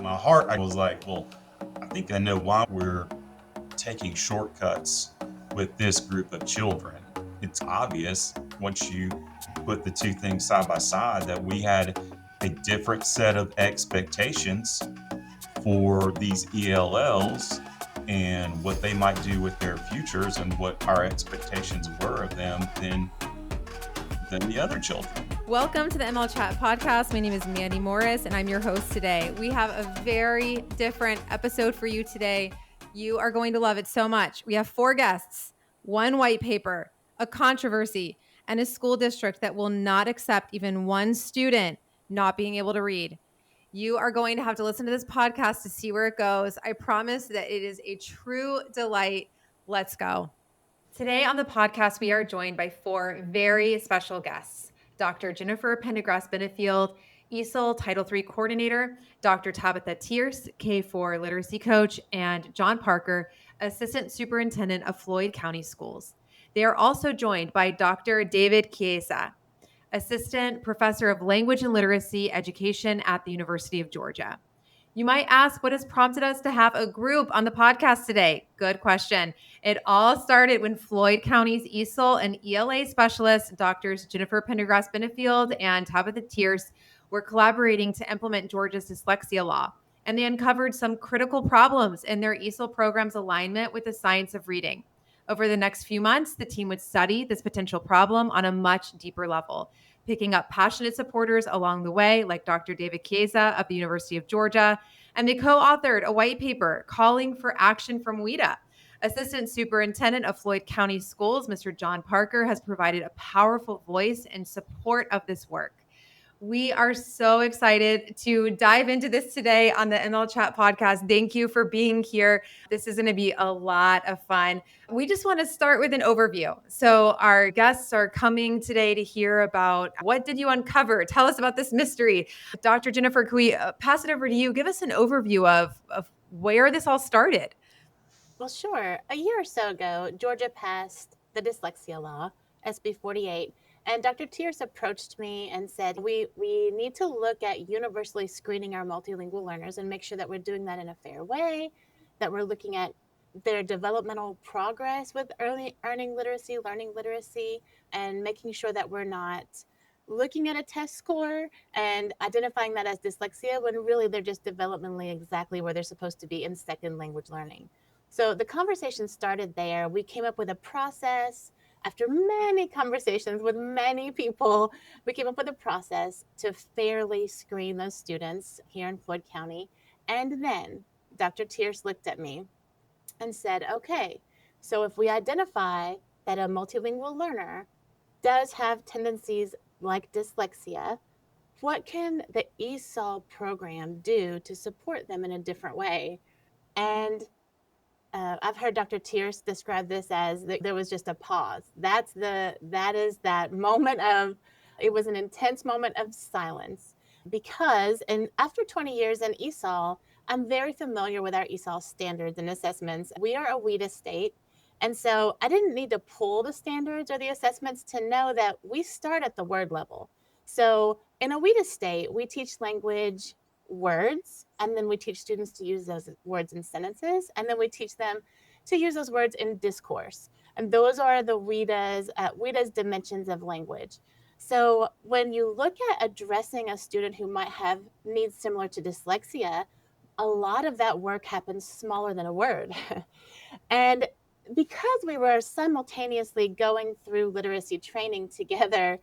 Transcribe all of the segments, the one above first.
my heart, I was like, well, I think I know why we're taking shortcuts with this group of children. It's obvious once you put the two things side by side that we had a different set of expectations for these ELLs and what they might do with their futures and what our expectations were of them than the other children. Welcome to the ML Chat podcast. My name is Mandy Morris and I'm your host today. We have a very different episode for you today. You are going to love it so much. We have 4 guests, 1 white paper, a controversy, and a school district that will not accept even one student not being able to read. You are going to have to listen to this podcast to see where it goes. I promise that it is a true delight. Let's go. Today on the podcast, we are joined by 4 very special guests. Dr. Jennifer Pendergrass-Bennefield, ESOL Title III Coordinator, Dr. Tabatha Tierce, K4 Literacy Coach, and John Parker, Assistant Superintendent of Floyd County Schools. They are also joined by Dr. David Chiesa, Assistant Professor of Language and Literacy Education at the University of Georgia. You might ask, what has prompted us to have a group on the podcast today? Good question. It all started when Floyd County's ESOL and ELA specialists, Drs. Jennifer Pendergrass-Bennefield and Tabatha Tierce, were collaborating to implement Georgia's dyslexia law. And they uncovered some critical problems in their ESOL program's alignment with the science of reading. Over the next few months, the team would study this potential problem on a much deeper level, picking up passionate supporters along the way, like Dr. David Chiesa of the University of Georgia, and they co-authored a white paper calling for action from WIDA. Assistant Superintendent of Floyd County Schools, Mr. John Parker, has provided a powerful voice in support of this work. We are so excited to dive into this today on the ML Chat podcast. Thank you for being here. This is going to be a lot of fun. We just want to start with an overview. So our guests are coming today to hear about what did you uncover? Tell us about this mystery. Dr. Jennifer, can we pass it over to you? Give us an overview of where this all started. Well, sure. A year or so ago, Georgia passed the dyslexia law, SB 48, and Dr. Tierce approached me and said, we need to look at universally screening our multilingual learners and make sure that we're doing that in a fair way, that we're looking at their developmental progress with learning literacy, and making sure that we're not looking at a test score and identifying that as dyslexia when really they're just developmentally exactly where they're supposed to be in second language learning. So the conversation started there. We came up with a process. After many conversations with many people, we came up with a process to fairly screen those students here in Floyd County. And then Dr. Tierce looked at me and said, okay, so if we identify that a multilingual learner does have tendencies like dyslexia, what can the ESOL program do to support them in a different way? And I've heard Dr. Tierce describe this as there was just a pause. That is that moment of, it was an intense moment of silence because, and after 20 years in ESOL, I'm very familiar with our ESOL standards and assessments. We are a WIDA state. And so I didn't need to pull the standards or the assessments to know that we start at the word level. So in a WIDA state, we teach language words, and then we teach students to use those words in sentences, and then we teach them to use those words in discourse. And those are the WIDA's dimensions of language. So when you look at addressing a student who might have needs similar to dyslexia, a lot of that work happens smaller than a word. And because we were simultaneously going through literacy training together,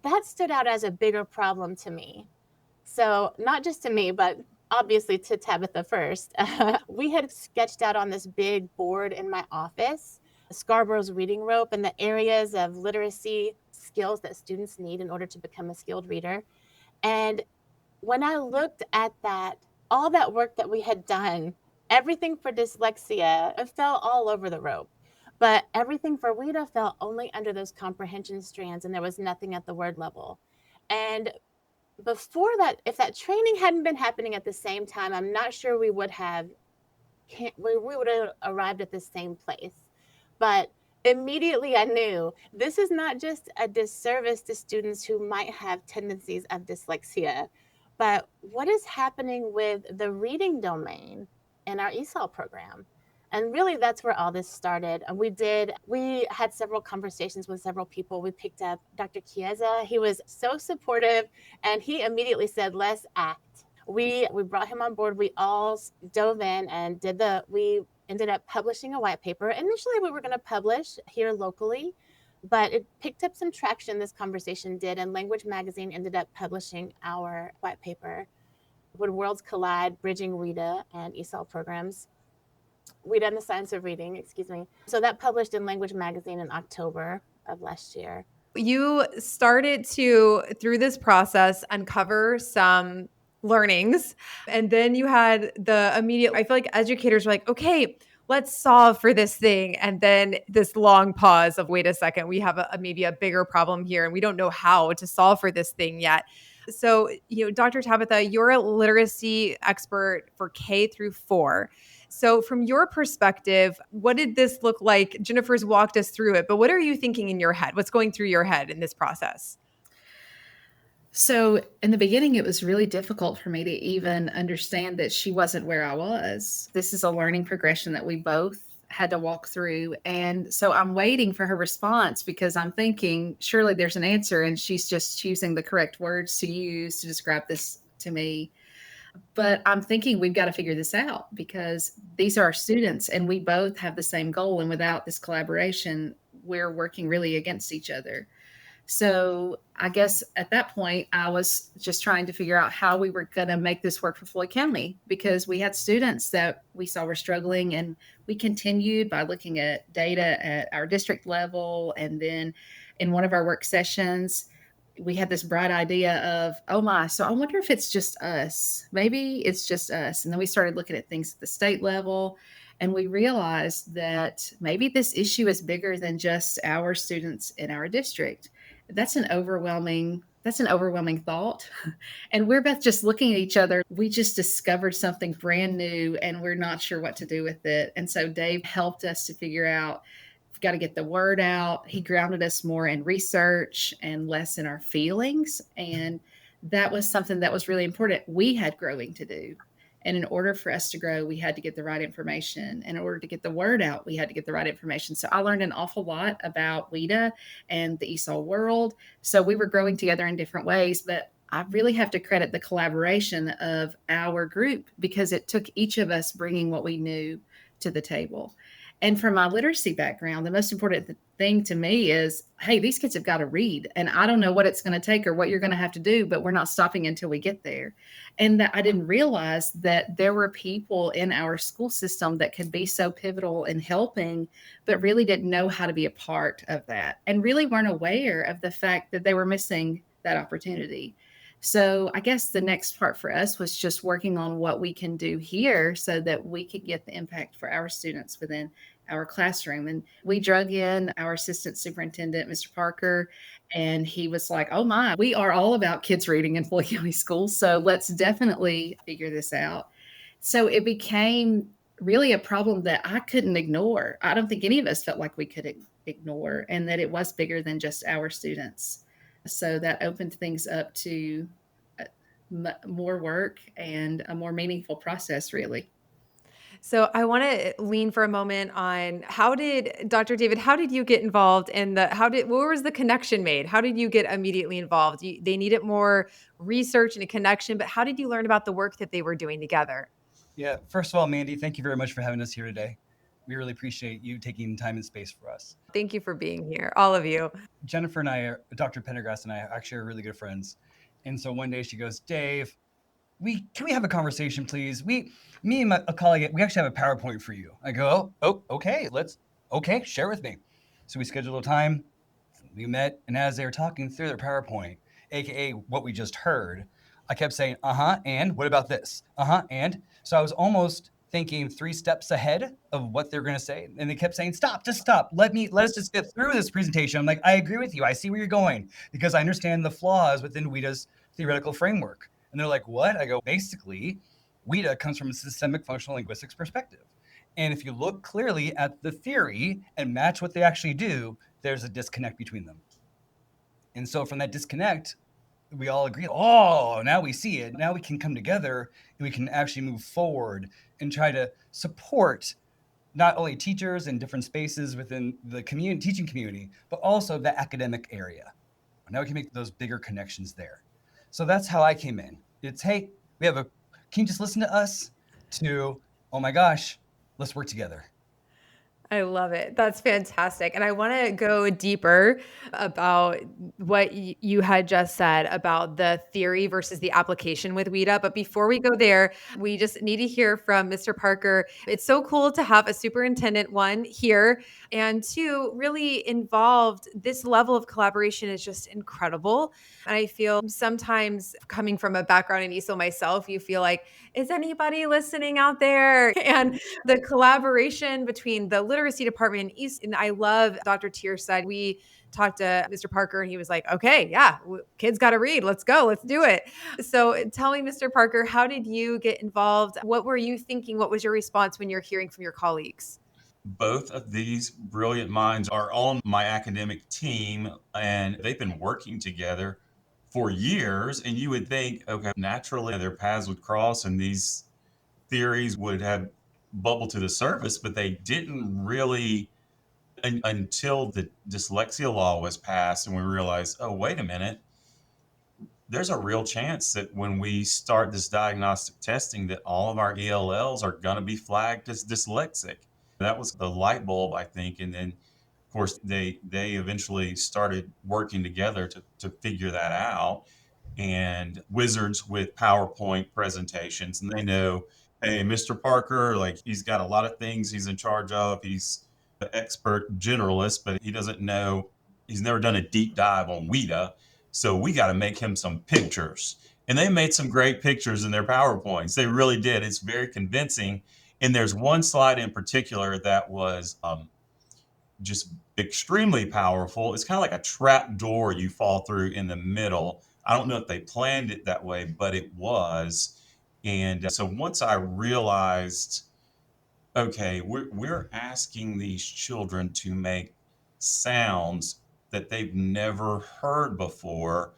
that stood out as a bigger problem to me. So not just to me, but obviously to Tabatha first. We had sketched out on this big board in my office, Scarborough's reading rope and the areas of literacy skills that students need in order to become a skilled reader. And when I looked at that, all that work that we had done, everything for dyslexia, it fell all over the rope. But everything for WIDA fell only under those comprehension strands, and there was nothing at the word level. And before that, if that training hadn't been happening at the same time, I'm not sure we would have arrived at the same place. But immediately I knew this is not just a disservice to students who might have tendencies of dyslexia, but what is happening with the reading domain in our ESOL program? And really, that's where all this started. And we had several conversations with several people. We picked up Dr. Chiesa. He was so supportive, and he immediately said, let's act. We brought him on board. We all dove in and we ended up publishing a white paper. Initially, we were going to publish here locally, but it picked up some traction, this conversation did, and Language Magazine ended up publishing our white paper, When Worlds Collide, Bridging WIDA and ESOL Programs. WIDA and the Science of Reading, excuse me. So that published in Language Magazine in October of last year. You started to, through this process, uncover some learnings. And then you had the immediate, I feel like educators were like, okay, let's solve for this thing. And then this long pause of, wait a second, we have maybe a bigger problem here and we don't know how to solve for this thing yet. So, Dr. Tabatha, you're a literacy expert for K through 4. So from your perspective, what did this look like? Jennifer's walked us through it, but what are you thinking in your head? What's going through your head in this process? So in the beginning, it was really difficult for me to even understand that she wasn't where I was. This is a learning progression that we both had to walk through. And so I'm waiting for her response because I'm thinking, surely there's an answer, and she's just choosing the correct words to use to describe this to me. But I'm thinking we've got to figure this out because these are our students and we both have the same goal. And without this collaboration, we're working really against each other. So I guess at that point, I was just trying to figure out how we were going to make this work for Floyd County because we had students that we saw were struggling, and we continued by looking at data at our district level. And then in one of our work sessions, we had this bright idea of, oh my, so I wonder if it's just us. Maybe it's just us. And then we started looking at things at the state level, and we realized that maybe this issue is bigger than just our students in our district. That's an overwhelming thought. And we're both just looking at each other. We just discovered something brand new and we're not sure what to do with it. And so Dave helped us to figure out, we've got to get the word out. He grounded us more in research and less in our feelings. And that was something that was really important. We had growing to do. And in order for us to grow, we had to get the right information. And in order to get the word out, we had to get the right information. So I learned an awful lot about WIDA and the ESOL world. So we were growing together in different ways, but I really have to credit the collaboration of our group because it took each of us bringing what we knew to the table. And from my literacy background, the most important thing to me is, hey, these kids have got to read. And I don't know what it's going to take or what you're going to have to do, but we're not stopping until we get there. And that I didn't realize that there were people in our school system that could be so pivotal in helping, but really didn't know how to be a part of that and really weren't aware of the fact that they were missing that opportunity. So I guess the next part for us was just working on what we can do here so that we could get the impact for our students within our classroom. And we drug in our Assistant Superintendent, Mr. Parker, and he was like, oh my, we are all about kids reading in Floyd County schools. So let's definitely figure this out. So it became really a problem that I couldn't ignore. I don't think any of us felt like we could ignore, and that it was bigger than just our students. So that opened things up to more work and a more meaningful process, really. So I want to lean for a moment on Dr. David, how did you get involved in where was the connection made? How did you get immediately involved? They needed more research and a connection, but how did you learn about the work that they were doing together? Yeah, first of all, Mandy, thank you very much for having us here today. We really appreciate you taking time and space for us. Thank you for being here, all of you. Jennifer and Dr. Pendergrass and I actually are really good friends. And so one day she goes, Dave, can we have a conversation, please? Me and a colleague, we actually have a PowerPoint for you. I go, oh, okay, share with me. So we scheduled a time, we met, and as they were talking through their PowerPoint, AKA what we just heard, I kept saying, and what about this? And so I was almost thinking 3 steps ahead of what they're going to say. And they kept saying, just stop. Let us just get through this presentation. I'm like, I agree with you. I see where you're going because I understand the flaws within WIDA's theoretical framework. And they're like, what? I go, basically, WIDA comes from a systemic functional linguistics perspective. And if you look clearly at the theory and match what they actually do, there's a disconnect between them. And so from that disconnect, we all agreed, oh, now we see it. Now we can come together and we can actually move forward and try to support not only teachers in different spaces within the community, teaching community, but also the academic area. Now we can make those bigger connections there. So that's how I came in. It's, hey, can you just listen to us, to, oh my gosh, let's work together. I love it. That's fantastic. And I want to go deeper about what you had just said about the theory versus the application with WIDA. But before we go there, we just need to hear from Mr. Parker. It's so cool to have a superintendent, one, here, and two, really involved. This level of collaboration is just incredible. And I feel sometimes, coming from a background in ESOL myself, you feel like, is anybody listening out there? And the collaboration between the literacy department and East, and I love Dr. Tierce said, we talked to Mr. Parker and he was like, okay, yeah, kids got to read. Let's go. Let's do it. So tell me, Mr. Parker, how did you get involved? What were you thinking? What was your response when you're hearing from your colleagues? Both of these brilliant minds are on my academic team, and they've been working together for years. And you would think, okay, naturally their paths would cross and these theories would have bubbled to the surface, but they didn't really until the dyslexia law was passed and we realized, oh, wait a minute, there's a real chance that when we start this diagnostic testing that all of our ELLs are going to be flagged as dyslexic. That was the light bulb, I think. And then, of course, they eventually started working together to figure that out, and wizards with PowerPoint presentations. And they know, hey, Mr. Parker, like he's got a lot of things he's in charge of. He's an expert generalist, but he doesn't know, he's never done a deep dive on WIDA. So we got to make him some pictures. And they made some great pictures in their PowerPoints. They really did. It's very convincing. And there's one slide in particular that was just extremely powerful. It's kind of like a trap door you fall through in the middle. I don't know if they planned it that way, but it was. And so once I realized, okay, we're asking these children to make sounds that they've never heard before,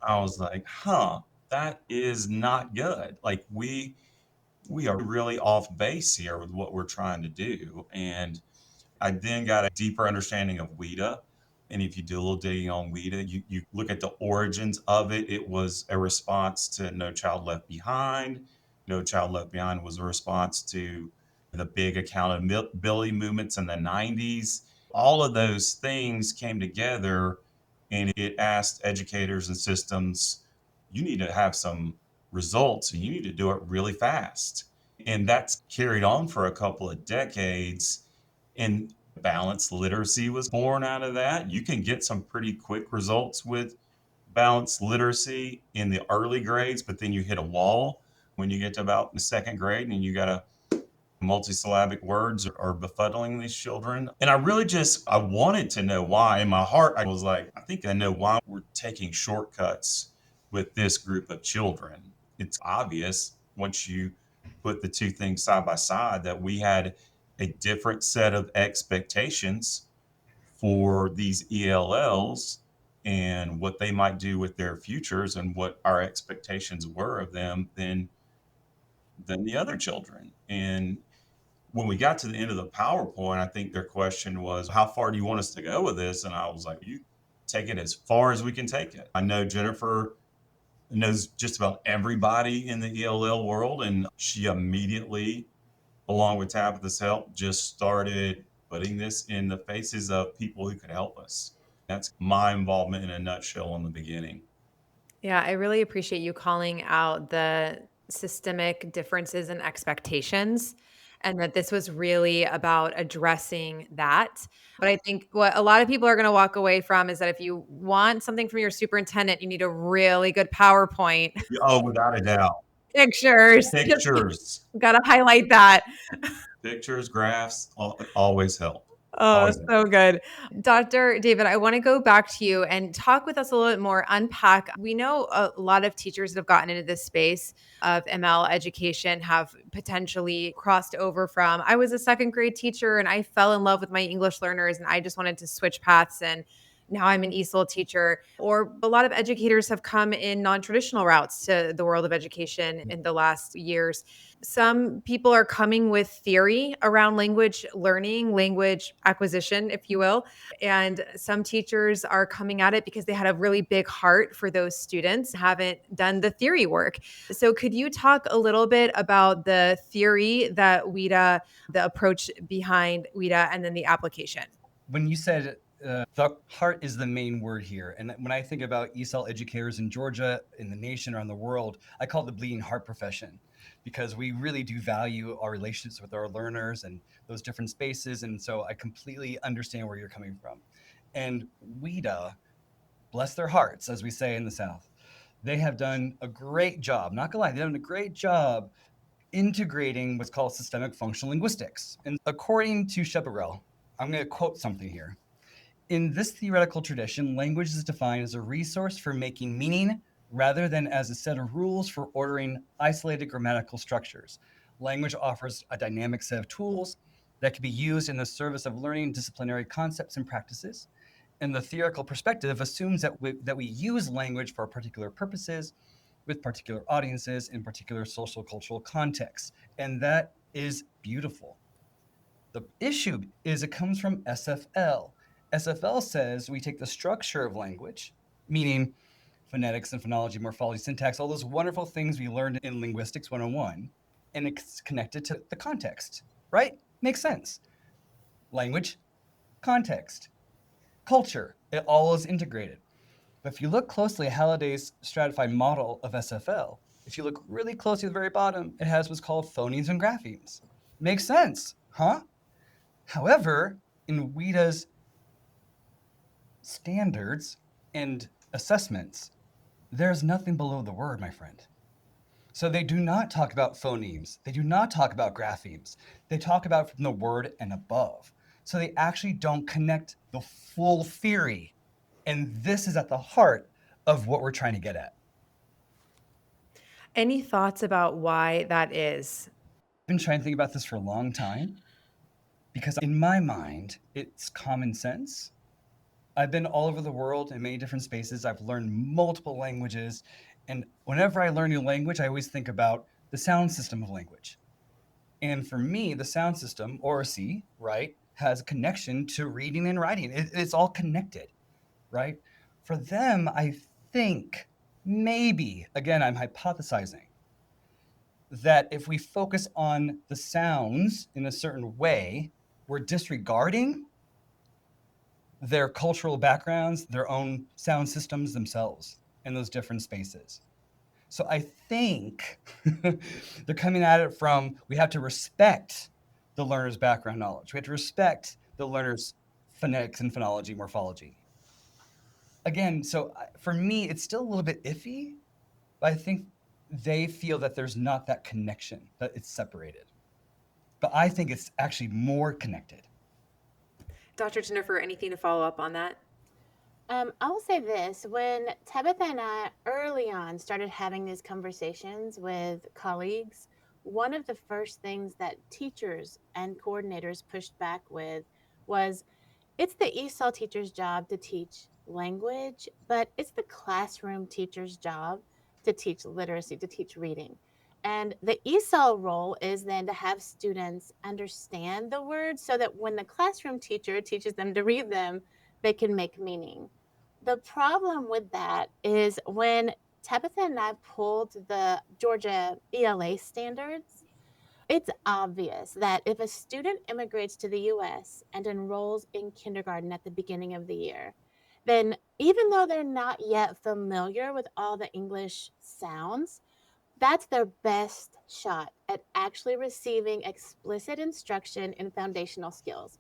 I was like, huh, that is not good. Like we are really off base here with what we're trying to do. And I then got a deeper understanding of WIDA. And if you do a little digging on WIDA, you look at the origins of it. It was a response to No Child Left Behind. No Child Left Behind was a response to the big accountability movements in the 90s. All of those things came together and it asked educators and systems, you need to have some results and you need to do it really fast. And that's carried on for a couple of decades. And balanced literacy was born out of that. You can get some pretty quick results with balanced literacy in the early grades, but then you hit a wall when you get to about the second grade and you got to multisyllabic words are befuddling these children. And I wanted to know why. In my heart, I was like, I think I know why we're taking shortcuts with this group of children. It's obvious once you put the two things side by side that we had a different set of expectations for these ELLs and what they might do with their futures and what our expectations were of them than the other children. And when we got to the end of the PowerPoint, I think their question was, how far do you want us to go with this? And I was like, you take it as far as we can take it. I know Jennifer knows just about everybody in the ELL world, and she immediately, along with Tabatha's help, just started putting this in the faces of people who could help us. That's my involvement in a nutshell in the beginning. Yeah, I really appreciate you calling out the systemic differences in expectations and that this was really about addressing that. But I think what a lot of people are going to walk away from is that if you want something from your superintendent, you need a really good PowerPoint, Oh, without a doubt. pictures. Pictures, Got to highlight that. pictures, graphs always help. Oh, Always help. so good. Dr. David, I want to go back to you and talk with us a little bit more, unpack. We know a lot of teachers that have gotten into this space of ML education have potentially crossed over from, I was a second grade teacher and I fell in love with my English learners and I just wanted to switch paths and now I'm an ESOL teacher. Or a lot of educators have come in non-traditional routes to the world of education in the last years. Some people are coming with theory around language learning, language acquisition, if you will. And some teachers are coming at it because they had a really big heart for those students, haven't done the theory work. So could you talk a little bit about the theory that WIDA, the approach behind WIDA, and then the application? When you said the heart is the main word here, and when I think about ESOL educators in Georgia, in the nation, around the world, I call it the bleeding heart profession, because we really do value our relationships with our learners and those different spaces. And so I completely understand where you're coming from. And WIDA, bless their hearts, as we say in the South, they have done a great job, not gonna lie, they've done a great job integrating what's called systemic functional linguistics. And according to Rebuttal, I'm going to quote something here. In this theoretical tradition, language is defined as a resource for making meaning rather than as a set of rules for ordering isolated grammatical structures. Language offers a dynamic set of tools that can be used in the service of learning disciplinary concepts and practices. And the theoretical perspective assumes that we use language for particular purposes, with particular audiences in particular social cultural contexts. And that is beautiful. The issue is it comes from SFL. SFL says we take the structure of language, meaning phonetics and phonology, morphology, syntax, all those wonderful things we learned in Linguistics 101, and it's connected to the context, right? Makes sense. Language, context, culture, it all is integrated. But if you look closely at Halliday's stratified model of SFL, if you look really closely at the very bottom, it has what's called phonemes and graphemes. Makes sense, huh? However, in WIDA's standards and assessments, there's nothing below the word, my friend. So they do not talk about phonemes. They do not talk about graphemes. They talk about from the word and above. So they actually don't connect the full theory. And this is at the heart of what we're trying to get at. Any thoughts about why that is? I've been trying to think about this for a long time because in my mind, it's common sense. I've been all over the world in many different spaces. I've learned multiple languages. And whenever I learn a new language, I always think about the sound system of language. And for me, the sound system, oracy, right, has a connection to reading and writing. It's all connected, right? For them, I think maybe, again, I'm hypothesizing, that if we focus on the sounds in a certain way, we're disregarding their cultural backgrounds, their own sound systems themselves in those different spaces. So I think they're coming at it from, we have to respect the learner's background knowledge. We have to respect the learner's phonetics and phonology, morphology. Again, so for me, it's still a little bit iffy, but I think they feel that there's not that connection, that it's separated. But I think it's actually more connected. Dr. Jennifer, anything to follow up on that? I will say this. When Tabatha and I early on started having these conversations with colleagues, one of the first things that teachers and coordinators pushed back with was, it's the ESOL teacher's job to teach language, but it's the classroom teacher's job to teach literacy, to teach reading. And the ESOL role is then to have students understand the words so that when the classroom teacher teaches them to read them, they can make meaning. The problem with that is when Tabatha and I pulled the Georgia ELA standards, it's obvious that if a student immigrates to the US and enrolls in kindergarten at the beginning of the year, then even though they're not yet familiar with all the English sounds, that's their best shot at actually receiving explicit instruction in foundational skills.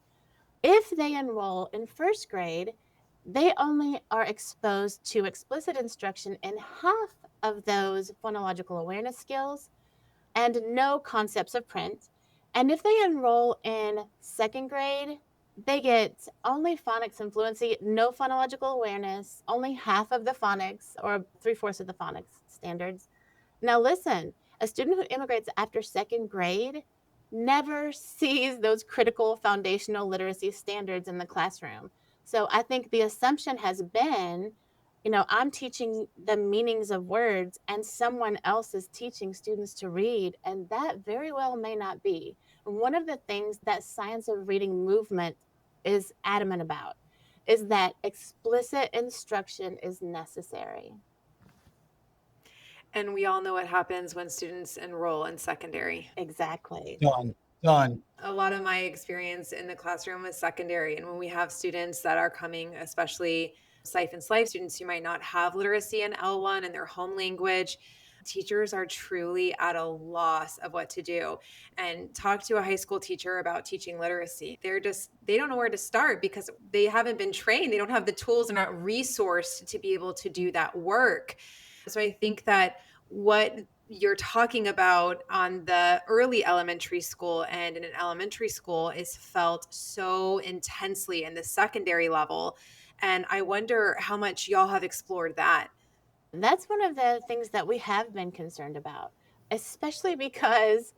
If they enroll in first grade, they only are exposed to explicit instruction in half of those phonological awareness skills and no concepts of print. And if they enroll in second grade, they get only phonics and fluency, no phonological awareness, only half of the phonics or 3/4 of the phonics standards. Now listen, a student who immigrates after second grade never sees those critical foundational literacy standards in the classroom. So I think the assumption has been, I'm teaching the meanings of words and someone else is teaching students to read, and that very well may not be. One of the things that science of reading movement is adamant about is that explicit instruction is necessary. And we all know what happens when students enroll in secondary. Exactly. Done. A lot of my experience in the classroom is secondary. And when we have students that are coming, especially SIFE and SLIFE students who might not have literacy in L1 in their home language, teachers are truly at a loss of what to do. And talk to a high school teacher about teaching literacy. They don't know where to start because they haven't been trained. They don't have the tools and not resourced to be able to do that work. So I think that what you're talking about on the early elementary school and in an elementary school is felt so intensely in the secondary level. And I wonder how much y'all have explored that. That's one of the things that we have been concerned about, especially because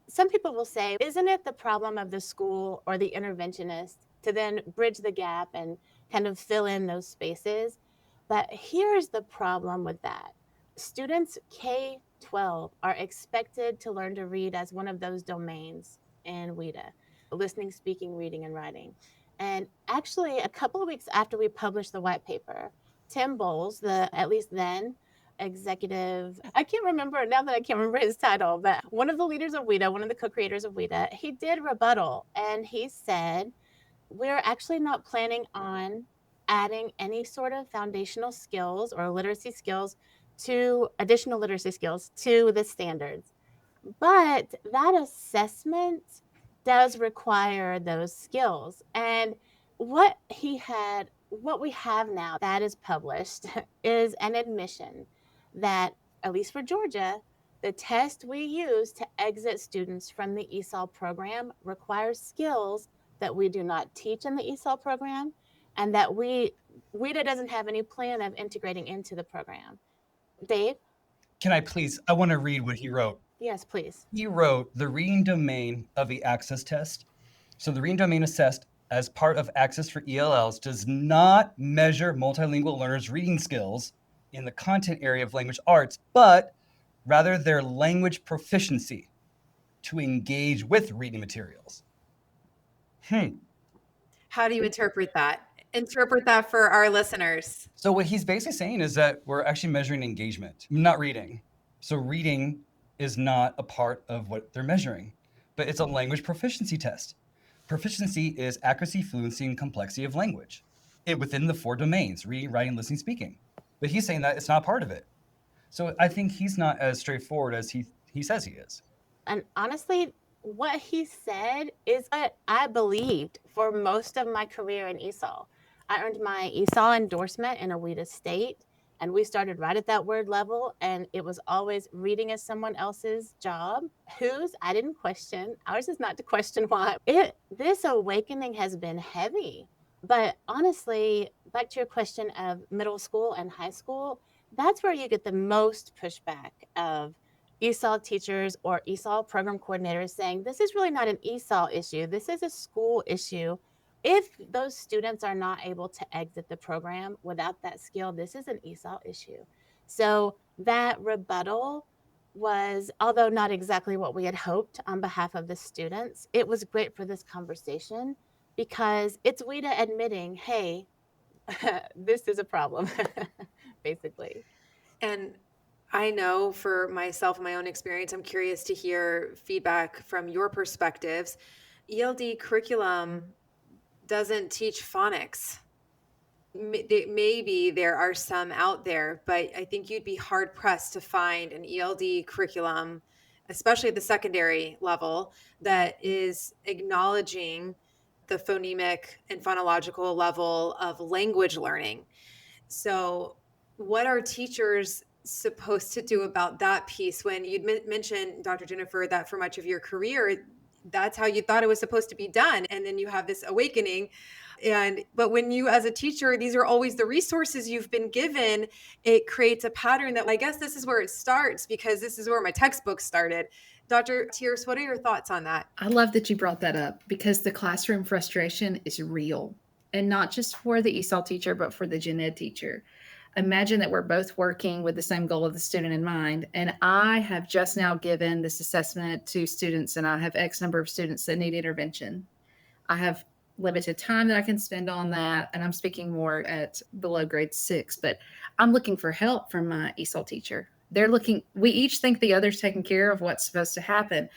some people will say, isn't it the problem of the school or the interventionist to then bridge the gap and kind of fill in those spaces? But here's the problem with that. Students K-12 are expected to learn to read as one of those domains in WIDA, listening, speaking, reading, and writing. And actually, a couple of weeks after we published the white paper, Tim Bowles, at least then, executive, I can't remember now that I can't remember his title, but one of the leaders of WIDA, one of the co-creators of WIDA, he did rebuttal and he said, we're actually not planning on adding any sort of foundational skills or additional literacy skills to the standards. But that assessment does require those skills. And what we have now that is published is an admission that, at least for Georgia, the test we use to exit students from the ESOL program requires skills that we do not teach in the ESOL program and that WIDA doesn't have any plan of integrating into the program. Dave? I want to read what he wrote. Yes, please. He wrote the reading domain of the access test. So the reading domain assessed as part of access for ELLs does not measure multilingual learners' reading skills in the content area of language arts, but rather their language proficiency to engage with reading materials. How do you interpret that? Interpret that for our listeners. So what he's basically saying is that we're actually measuring engagement, not reading. So reading is not a part of what they're measuring, but it's a language proficiency test. Proficiency is accuracy, fluency, and complexity of language within the 4 domains: reading, writing, listening, speaking. But he's saying that it's not part of it. So I think he's not as straightforward as he says he is. And honestly, what he said is what I believed for most of my career in ESOL. I earned my ESOL endorsement in a WIDA state, and we started right at that word level, and it was always reading as someone else's job. Whose? I didn't question. Ours is not to question why. This awakening has been heavy. But honestly, back to your question of middle school and high school, that's where you get the most pushback of ESOL teachers or ESOL program coordinators saying, this is really not an ESOL issue. This is a school issue. If those students are not able to exit the program without that skill, this is an ESOL issue. So that rebuttal was, although not exactly what we had hoped on behalf of the students, it was great for this conversation because it's WIDA admitting, hey, this is a problem, basically. And I know for myself and my own experience, I'm curious to hear feedback from your perspectives. ELD curriculum doesn't teach phonics. Maybe there are some out there, but I think you'd be hard pressed to find an ELD curriculum, especially at the secondary level, that is acknowledging the phonemic and phonological level of language learning. So what are teachers supposed to do about that piece? When you'd mentioned, Dr. Jennifer, that for much of your career, that's how you thought it was supposed to be done. And then you have this awakening. But when you, as a teacher, these are always the resources you've been given, it creates a pattern that I guess this is where it starts because this is where my textbook started. Dr. Tierce, what are your thoughts on that? I love that you brought that up because the classroom frustration is real. and not just for the ESOL teacher, but for the gen ed teacher. Imagine that we're both working with the same goal of the student in mind. And I have just now given this assessment to students, and I have X number of students that need intervention. I have limited time that I can spend on that. And I'm speaking more at below grade 6, but I'm looking for help from my ESOL teacher. They're looking, we each think the other's taking care of what's supposed to happen.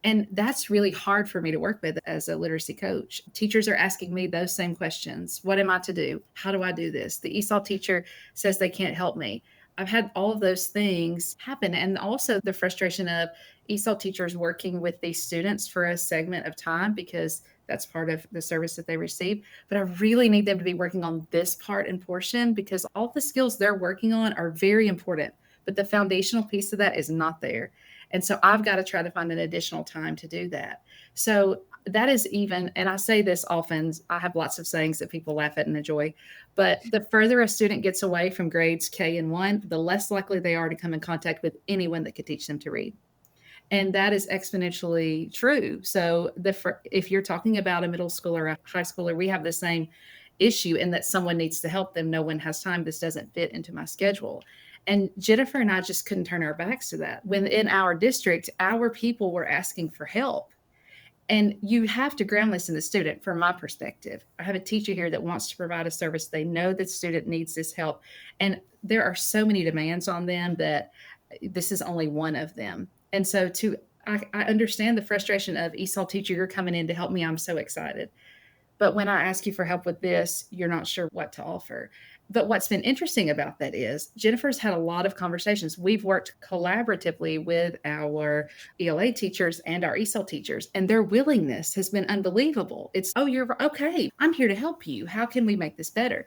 And that's really hard for me to work with as a literacy coach. Teachers are asking me those same questions. What am I to do? How do I do this? The ESOL teacher says they can't help me. I've had all of those things happen. And also the frustration of ESOL teachers working with these students for a segment of time because that's part of the service that they receive. But I really need them to be working on this part and portion because all the skills they're working on are very important. But the foundational piece of that is not there. And so I've got to try to find an additional time to do that. So that is even, and I say this often, I have lots of sayings that people laugh at and enjoy, but the further a student gets away from grades K and 1, the less likely they are to come in contact with anyone that could teach them to read. And that is exponentially true. So if you're talking about a middle schooler or a high schooler, we have the same issue in that someone needs to help them. No one has time. This doesn't fit into my schedule. And Jennifer and I just couldn't turn our backs to that. When in our district, our people were asking for help. And you have to ground listen the student from my perspective. I have a teacher here that wants to provide a service. They know the student needs this help. And there are so many demands on them that this is only one of them. And so I understand the frustration of ESOL teacher, you're coming in to help me. I'm so excited. But when I ask you for help with this, you're not sure what to offer. But what's been interesting about that is Jennifer's had a lot of conversations. We've worked collaboratively with our ELA teachers and our ESOL teachers, and their willingness has been unbelievable. It's, oh, you're okay. I'm here to help you. How can we make this better?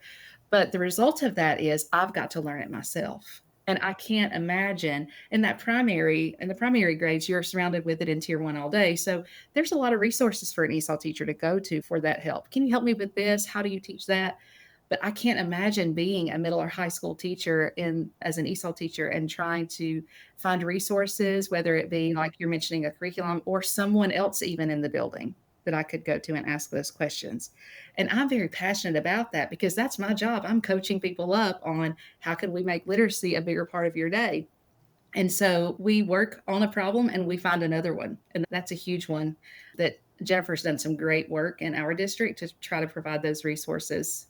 But the result of that is I've got to learn it myself. And I can't imagine in the primary grades, you're surrounded with it in tier 1 all day. So there's a lot of resources for an ESOL teacher to go to for that help. Can you help me with this? How do you teach that? But I can't imagine being a middle or high school teacher as an ESOL teacher and trying to find resources, whether it be like you're mentioning a curriculum or someone else even in the building that I could go to and ask those questions. And I'm very passionate about that because that's my job. I'm coaching people up on how can we make literacy a bigger part of your day. And so we work on a problem and we find another one. And that's a huge one that Jennifer's done some great work in our district to try to provide those resources,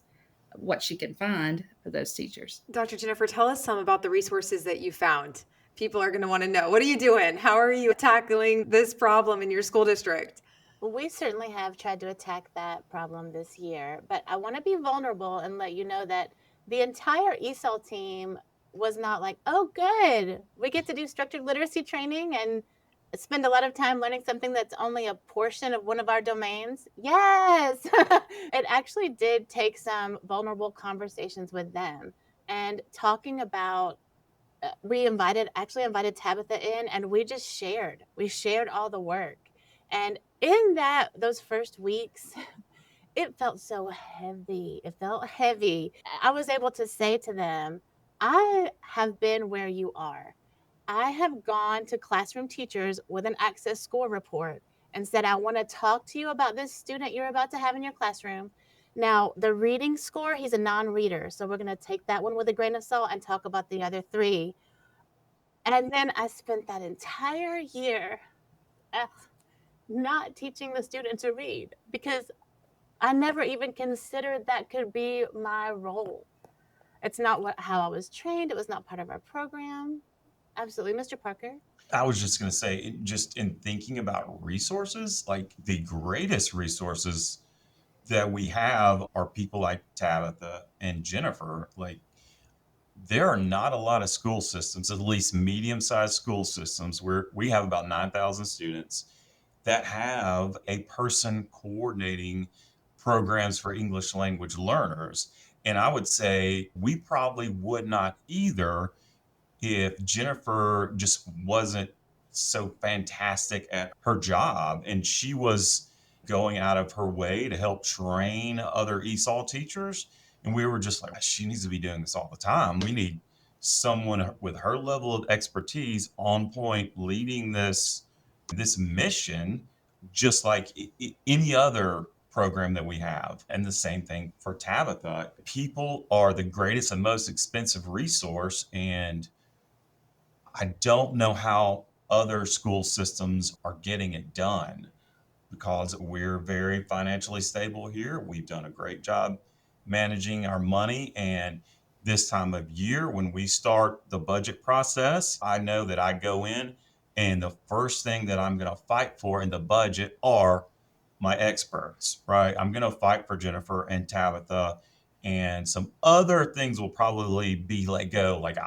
what she can find for those teachers. Dr. Jennifer, tell us some about the resources that you found. People are going to want to know, what are you doing? How are you tackling this problem in your school district? We certainly have tried to attack that problem this year, but I want to be vulnerable and let you know that the entire ESOL team was not like, oh, good, we get to do structured literacy training and spend a lot of time learning something that's only a portion of one of our domains. Yes, it actually did take some vulnerable conversations with them and talking about, we actually invited Tabatha in and we shared all the work. And in those first weeks, it felt so heavy. It felt heavy. I was able to say to them, I have been where you are. I have gone to classroom teachers with an access score report and said, I want to talk to you about this student you're about to have in your classroom. Now, the reading score, he's a non-reader. So we're going to take that one with a grain of salt and talk about the other 3. And then I spent that entire year not teaching the student to read because I never even considered that could be my role. It's not how I was trained. It was not part of our program. Absolutely. Mr. Parker? I was just going to say, just in thinking about resources, like the greatest resources that we have are people like Tabatha and Jennifer. Like, there are not a lot of school systems, at least medium-sized school systems, where we have about 9,000 students that have a person coordinating programs for English language learners. And I would say we probably would not either if Jennifer just wasn't so fantastic at her job and she was going out of her way to help train other ESOL teachers. And we were just like, she needs to be doing this all the time. We need someone with her level of expertise on point leading this mission, just like any other program that we have. And the same thing for Tabatha. People are the greatest and most expensive resource. And I don't know how other school systems are getting it done because we're very financially stable here. We've done a great job managing our money. And this time of year, when we start the budget process, I know that I go in and the first thing that I'm going to fight for in the budget are my experts, right? I'm going to fight for Jennifer and Tabatha, and some other things will probably be let go. Like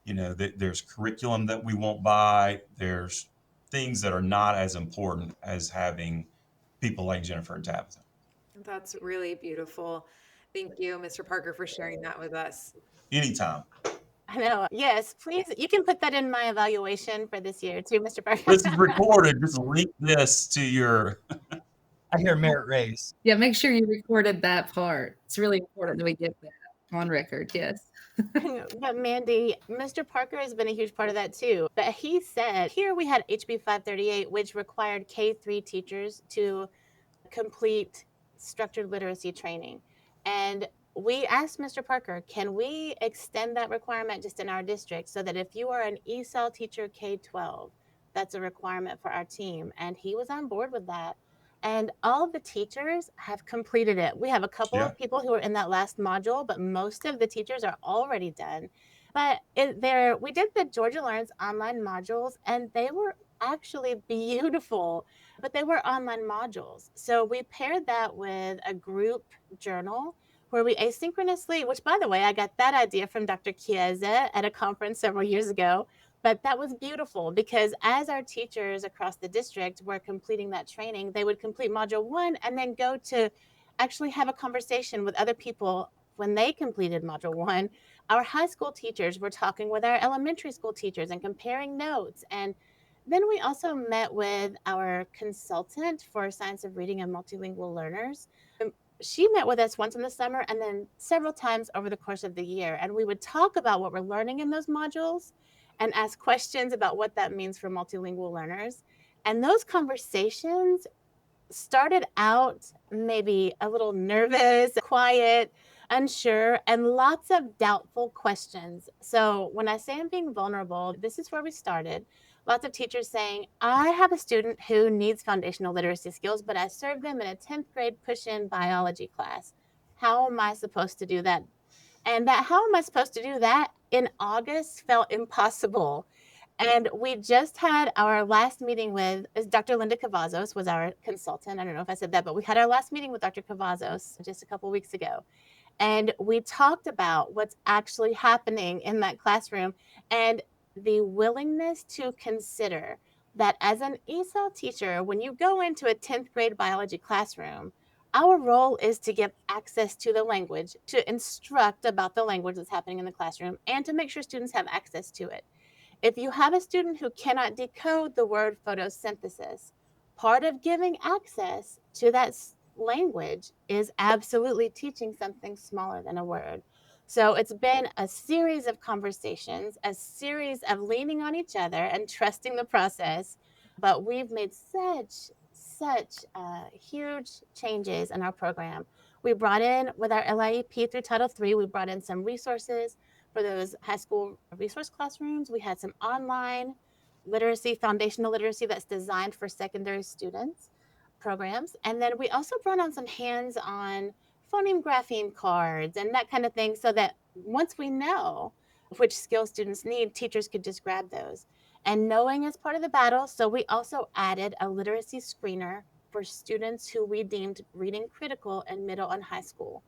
there's curriculum that we won't buy. There's things that are not as important as having people like Jennifer and Tabatha. That's really beautiful. Thank you, Mr. Parker, for sharing that with us. Anytime. I know. Yes, please. You can put that in my evaluation for this year too, Mr. Parker. This is recorded. Just link this to your. I hear merit raise. Yeah, make sure you recorded that part. It's really important that we get that on record. Yes. But Mandy, Mr. Parker has been a huge part of that too. But he said here we had HB 538, which required K-3 teachers to complete structured literacy training. And we asked Mr. Parker, can we extend that requirement just in our district so that if you are an ESOL teacher K-12, that's a requirement for our team? And he was on board with that. And all of the teachers have completed it. We have a couple of people who are in that last module, but most of the teachers are already done. But we did the Georgia Learns online modules, and they were actually beautiful, but they were online modules. So we paired that with a group journal where we asynchronously, which by the way, I got that idea from Dr. Chiesa at a conference several years ago. But that was beautiful because as our teachers across the district were completing that training, they would complete module 1 and then go to actually have a conversation with other people when they completed module 1. Our high school teachers were talking with our elementary school teachers and comparing notes. And then we also met with our consultant for Science of Reading and Multilingual Learners. She met with us once in the summer and then several times over the course of the year. And we would talk about what we're learning in those modules and ask questions about what that means for multilingual learners. And those conversations started out maybe a little nervous, quiet, unsure, and lots of doubtful questions. So when I say I'm being vulnerable, this is where we started. Lots of teachers saying, I have a student who needs foundational literacy skills, but I served them in a 10th grade push-in biology class. How am I supposed to do that? And that how am I supposed to do that in August felt impossible. And we just had our last meeting with Dr. Linda Cavazos was our consultant. I don't know if I said that, but we had our last meeting with Dr. Cavazos just a couple weeks ago. And we talked about what's actually happening in that classroom and the willingness to consider that as an ESOL teacher, when you go into a 10th grade biology classroom, our role is to give access to the language, to instruct about the language that's happening in the classroom, and to make sure students have access to it. If you have a student who cannot decode the word photosynthesis, part of giving access to that language is absolutely teaching something smaller than a word. So it's been a series of conversations, a series of leaning on each other and trusting the process. But we've made such huge changes in our program. We brought in, with our LIEP through Title III, we brought in some resources for those high school resource classrooms. We had some online literacy, foundational literacy that's designed for secondary students programs. And then we also brought on some hands-on phoneme grapheme cards and that kind of thing so that once we know which skills students need, teachers could just grab those. And knowing is part of the battle, so we also added a literacy screener for students who we deemed reading critical in middle and high school.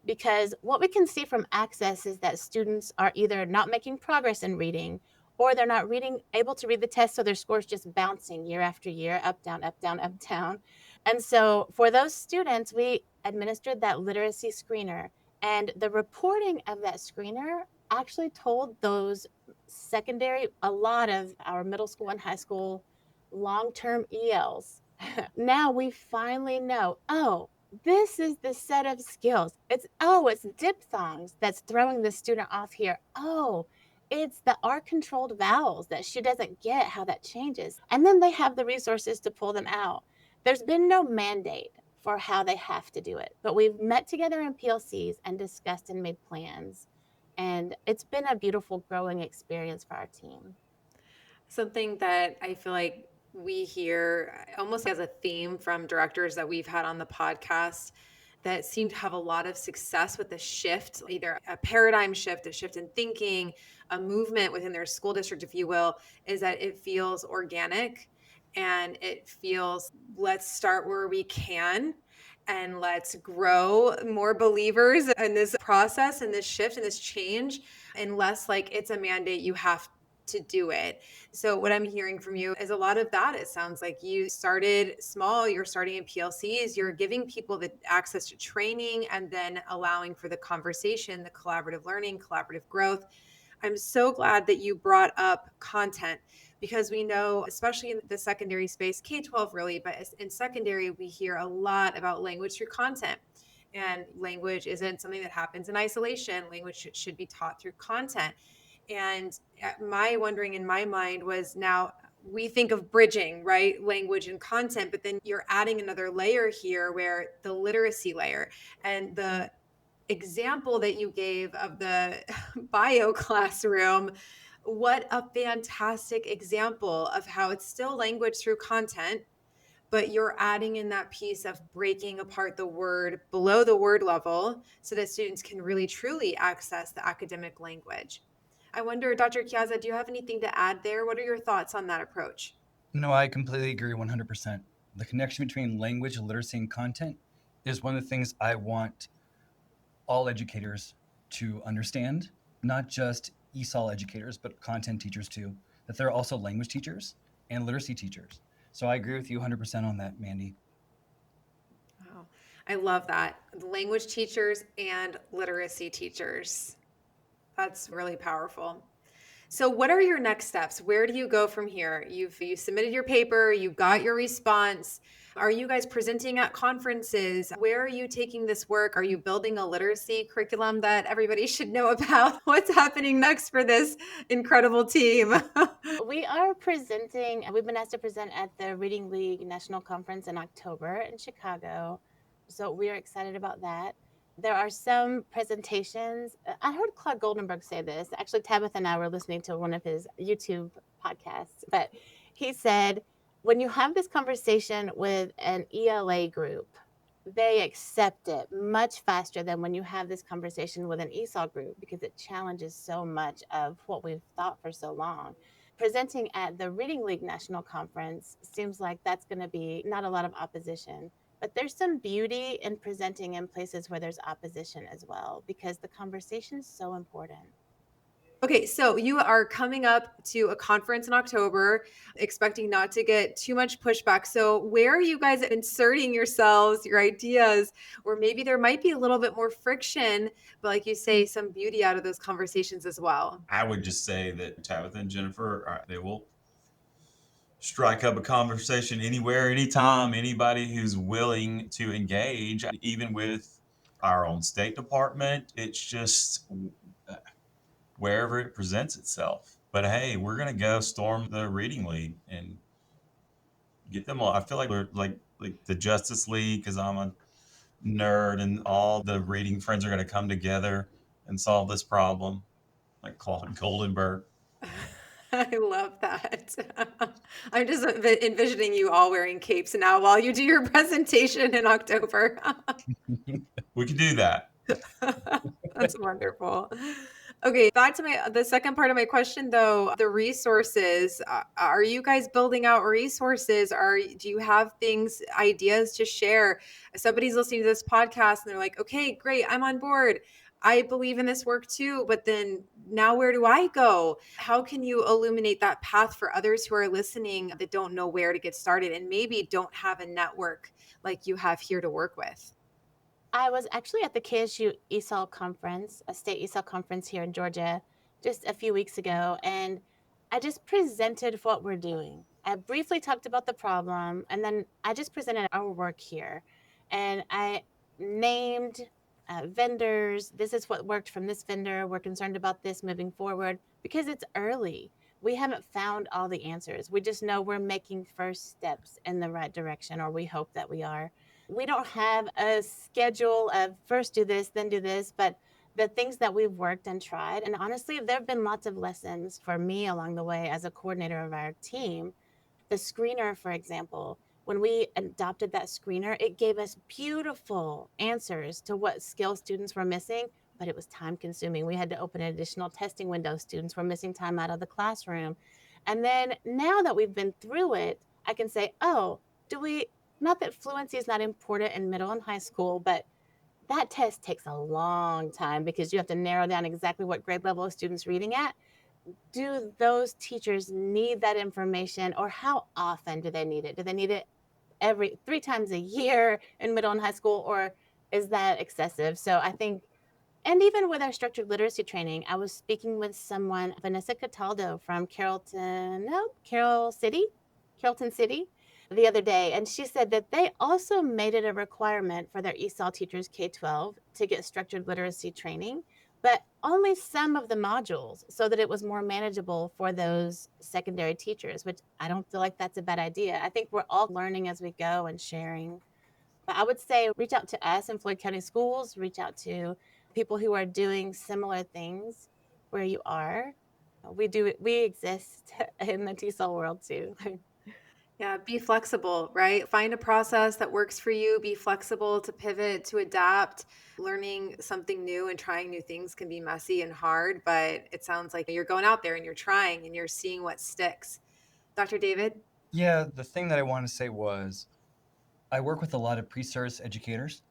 Because what we can see from Access is that students are either not making progress in reading, or they're not able to read the test, so their scores just bouncing year after year, up, down, up, down, up, down. And so for those students, we administered that literacy screener. And the reporting of that screener actually told those a lot of our middle school and high school long-term ELs. Now we finally know, this is the set of skills. It's diphthongs that's throwing the student off here. It's the R-controlled vowels that she doesn't get how that changes. And then they have the resources to pull them out. There's been no mandate for how they have to do it. But we've met together in PLCs and discussed and made plans. And it's been a beautiful growing experience for our team. Something that I feel like we hear almost as a theme from directors that we've had on the podcast that seem to have a lot of success with the shift, either a paradigm shift, a shift in thinking, a movement within their school district, if you will, is that it feels organic and it feels, let's start where we can and let's grow more believers in this process and this shift and this change, and less like it's a mandate, you have to do it. So what I'm hearing from you is a lot of that. It sounds like you started small, you're starting in PLCs, you're giving people the access to training and then allowing for the conversation, the collaborative learning, collaborative growth. I'm so glad that you brought up content, because we know, especially in the secondary space, K-12 really, but in secondary, we hear a lot about language through content. And language isn't something that happens in isolation. Language should be taught through content. And my wondering in my mind was, now we think of bridging, right? Language and content, but then you're adding another layer here, where the literacy layer and the example that you gave of the bio classroom, what a fantastic example of how it's still language through content, but you're adding in that piece of breaking apart the word below the word level so that students can really truly access the academic language. I wonder, Dr. Chiesa, do you have anything to add there? What are your thoughts on that approach? No, I completely agree 100%. The connection between language, literacy, and content is one of the things I want all educators to understand, not just ESOL educators, but content teachers too, that they're also language teachers and literacy teachers. So I agree with you 100% on that, Mandy. Wow. I love that. Language teachers and literacy teachers. That's really powerful. So what are your next steps? Where do you go from here? You submitted your paper, you got your response. Are you guys presenting at conferences? Where are you taking this work? Are you building a literacy curriculum that everybody should know about? What's happening next for this incredible team? We are presenting, we've been asked to present at the Reading League National Conference in October in Chicago. So we are excited about that. There are some presentations. I heard Claude Goldenberg say this. Actually, Tabatha and I were listening to one of his YouTube podcasts, but he said, when you have this conversation with an ELA group, they accept it much faster than when you have this conversation with an ESOL group, because it challenges so much of what we've thought for so long. Presenting at the Reading League National Conference seems like that's going to be not a lot of opposition. But there's some beauty in presenting in places where there's opposition as well, because the conversation is so important. Okay, so you are coming up to a conference in October, expecting not to get too much pushback. So where are you guys inserting yourselves, your ideas, or maybe there might be a little bit more friction, but like you say, some beauty out of those conversations as well? I would just say that Tabitha and Jennifer, they will strike up a conversation anywhere, anytime, anybody who's willing to engage, even with our own State Department. It's just wherever it presents itself. But hey, we're going to go storm the Reading League and get them all. I feel like we're like the Justice League, because I'm a nerd, and all the reading friends are going to come together and solve this problem, like Claude Goldenberg. I love that. I'm just envisioning you all wearing capes now while you do your presentation in October. We can do that. That's wonderful. Okay, back to the second part of my question though, the resources. Are you guys building out resources? Do you have ideas to share? If somebody's listening to this podcast and they're like, okay, great, I'm on board. I believe in this work too, but then now where do I go? How can you illuminate that path for others who are listening that don't know where to get started and maybe don't have a network like you have here to work with? I was actually at the KSU ESOL conference, a state ESOL conference here in Georgia, just a few weeks ago, and I just presented what we're doing. I briefly talked about the problem, and then I just presented our work here. And I named vendors. This is what worked from this vendor. We're concerned about this moving forward, because it's early. We haven't found all the answers. We just know we're making first steps in the right direction, or we hope that we are. We don't have a schedule of first do this, then do this, but the things that we've worked and tried. And honestly, there have been lots of lessons for me along the way as a coordinator of our team. The screener, for example, when we adopted that screener, it gave us beautiful answers to what skill students were missing, but it was time consuming. We had to open an additional testing window. Students were missing time out of the classroom. And then now that we've been through it, I can say, oh, not that fluency is not important in middle and high school, but that test takes a long time because you have to narrow down exactly what grade level a student's reading at. Do those teachers need that information, or how often do they need it? Do they need it every 3 times a year in middle and high school, or is that excessive? So I think, and even with our structured literacy training, I was speaking with someone, Vanessa Cataldo from Carrollton City, the other day, and she said that they also made it a requirement for their ESOL teachers K-12 to get structured literacy training, but only some of the modules, so that it was more manageable for those secondary teachers, which I don't feel like that's a bad idea. I think we're all learning as we go and sharing. But I would say reach out to us in Floyd County Schools, reach out to people who are doing similar things where you are. We exist in the TESOL world too. Yeah, be flexible, right? Find a process that works for you. Be flexible to pivot, to adapt. Learning something new and trying new things can be messy and hard, but it sounds like you're going out there and you're trying and you're seeing what sticks. Dr. David? Yeah, the thing that I wanted to say was I work with a lot of pre-service educators,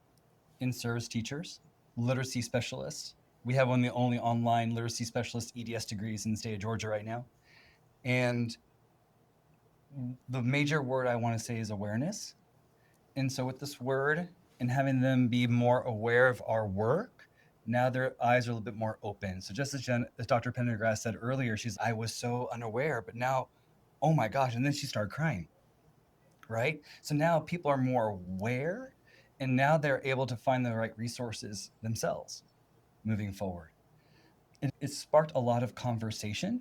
in-service teachers, literacy specialists. We have one of the only online literacy specialist EDS degrees in the state of Georgia right now. And the major word I want to say is awareness. And so with this word and having them be more aware of our work, now their eyes are a little bit more open. So just as Dr. Pendergrass said earlier, I was so unaware, but now, oh my gosh, and then she started crying, right? So now people are more aware, and now they're able to find the right resources themselves moving forward. It sparked a lot of conversation,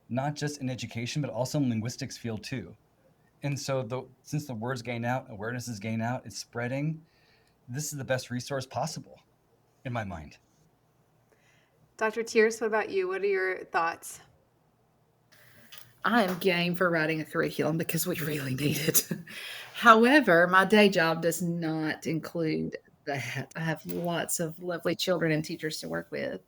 not just in education, but also in linguistics field too. And so since the word's getting out, awareness is getting out, it's spreading, this is the best resource possible in my mind. Dr. Tierce, what about you? What are your thoughts? I am game for writing a curriculum because we really need it. However, my day job does not include that. I have lots of lovely children and teachers to work with.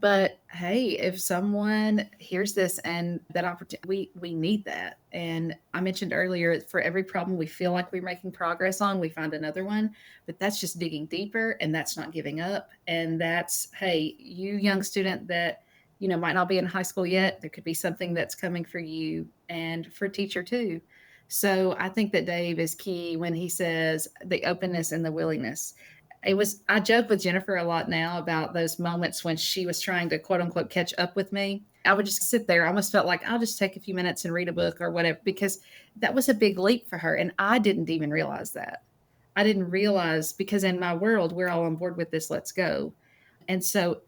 But hey, if someone hears this and that opportunity, we need that. And I mentioned earlier, for every problem we feel like we're making progress on, we find another one. But that's just digging deeper, and that's not giving up. And that's, hey, you young student that might not be in high school yet, there could be something that's coming for you and for teacher too. So I think that Dave is key when he says the openness and the willingness. I joke with Jennifer a lot now about those moments when she was trying to quote unquote catch up with me. I would just sit there. I almost felt like I'll just take a few minutes and read a book or whatever, because that was a big leap for her. And I didn't even realize that. I didn't realize, because in my world, we're all on board with this, let's go. And so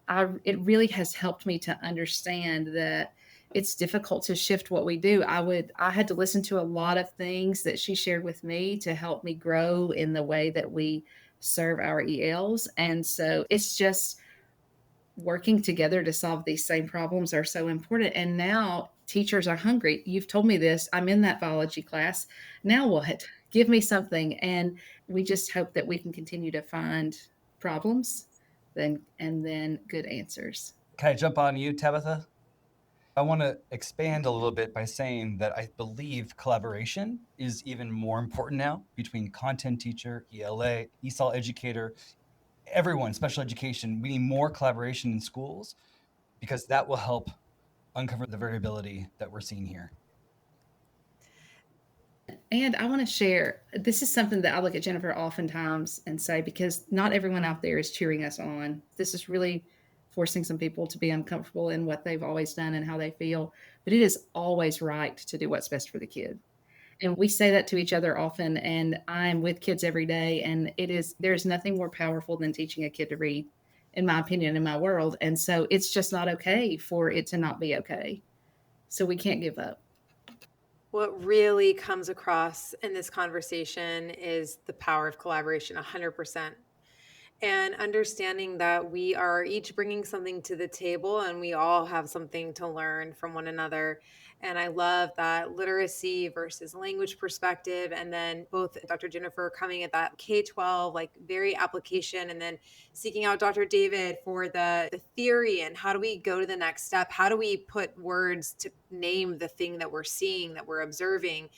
it really has helped me to understand that it's difficult to shift what we do. I had to listen to a lot of things that she shared with me to help me grow in the way that we serve our ELs. And so it's just working together to solve these same problems are so important. And now teachers are hungry. You've told me this. I'm in that biology class. Now what? Give me something. And we just hope that we can continue to find problems and then good answers. Can I jump on you, Tabatha? I want to expand a little bit by saying that I believe collaboration is even more important now between content teacher, ELA, ESOL educator, everyone, special education. We need more collaboration in schools because that will help uncover the variability that we're seeing here. And I want to share, this is something that I look at Jennifer oftentimes and say, because not everyone out there is cheering us on. This is really forcing some people to be uncomfortable in what they've always done and how they feel. But it is always right to do what's best for the kid. And we say that to each other often. And I'm with kids every day. And there's nothing more powerful than teaching a kid to read, in my opinion, in my world. And so it's just not okay for it to not be okay. So we can't give up. What really comes across in this conversation is the power of collaboration, 100%. And understanding that we are each bringing something to the table and we all have something to learn from one another. And I love that literacy versus language perspective. And then both Dr. Jennifer coming at that K-12, like very application, and then seeking out Dr. David for the theory and how do we go to the next step? How do we put words to name the thing that we're seeing, that we're observing?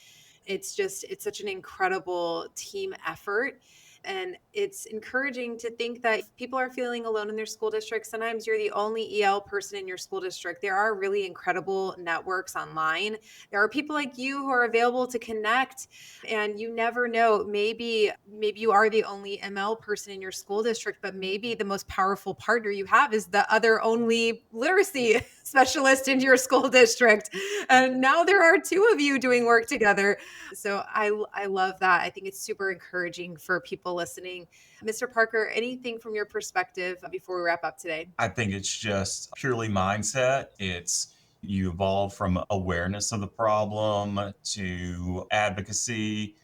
It's such an incredible team effort. And it's encouraging to think that if people are feeling alone in their school district, sometimes you're the only EL person in your school district. There are really incredible networks online. There are people like you who are available to connect, and you never know. Maybe you are the only ML person in your school district, but maybe the most powerful partner you have is the other only literacy specialist in your school district. And now there are two of you doing work together. So I love that. I think it's super encouraging for people listening. Mr. Parker, anything from your perspective before we wrap up today? I think it's just purely mindset. It's you evolve from awareness of the problem to advocacy,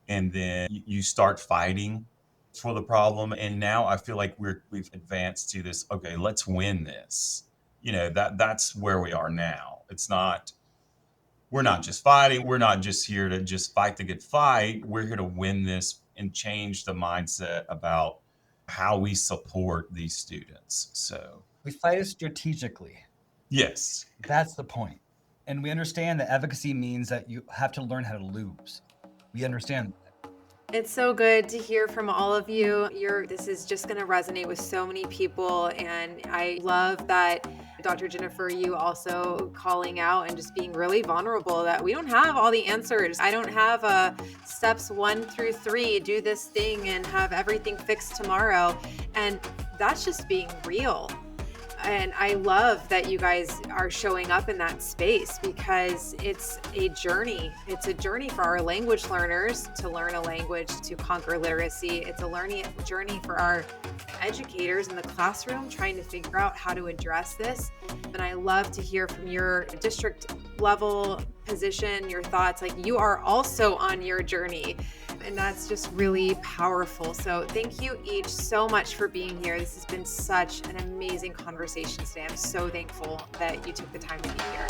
and then you start fighting for the problem. And now I feel like we've advanced to this, okay, let's win this. That's where we are now. We're not just fighting. We're not just here to just fight the good fight. We're here to win this and change the mindset about how we support these students. So We fight it strategically. yes, That's the point. And we understand that advocacy means that you have to learn how to lose. We understand that. It's so good to hear from all of you. This is just going to resonate with so many people. And I love that, Dr. Jennifer, you also calling out and just being really vulnerable that we don't have all the answers. I don't have steps 1 through 3, do this thing and have everything fixed tomorrow. And that's just being real. And I love that you guys are showing up in that space because it's a journey. It's a journey for our language learners to learn a language, to conquer literacy. It's a journey for our educators in the classroom trying to figure out how to address this. And I love to hear from your district level position, your thoughts, like you are also on your journey. And that's just really powerful. So thank you each so much for being here. This has been such an amazing conversation today. I'm so thankful that you took the time to be here.